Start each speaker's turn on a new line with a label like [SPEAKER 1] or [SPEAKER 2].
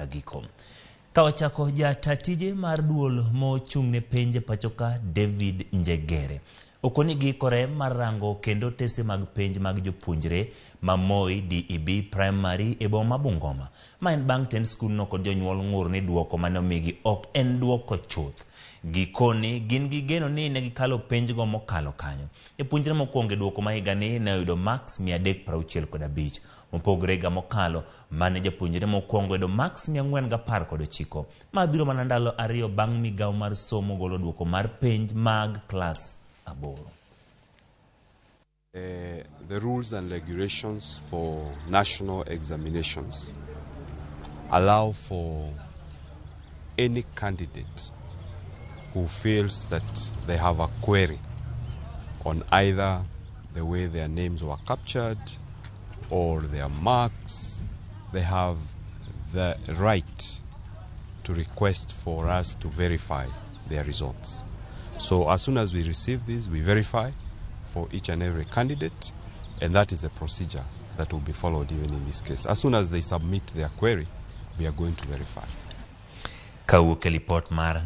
[SPEAKER 1] nyaka giko. Kawachako jatatije mar duol mochung'ne penje pachoka David Njegere okoni gikore mar rango kendo tese mag penj mag jopuonjre mamoi DEB primary e boma Bungoma ma en bang' tend skul no kod jonyuol ng'ur ni duoko mane omigi ok en duoko chuth. Gikoni gin gi geno ni ne gikalo penj go mokalo kanyo. Jopuonjre mokwongo duoko ma higa ni ne oyudo max 365. Mopogre ga mokalo mane japuonjre mokwongo yudo max 419. Ma biro mana ndalo ariyo bang' migawo mar somo golo duoko mar penj mag klas aboro.
[SPEAKER 2] The rules and regulations for national examinations allow for any candidate who feels that they have a query on either the way their names were captured or their marks, they have the right to request for us to verify their results. So as soon as we receive this, we verify for each and every candidate, and that is a procedure that will be followed even in this case. As soon as they submit their query, we are going to verify.
[SPEAKER 1] Kawuok e lipot mar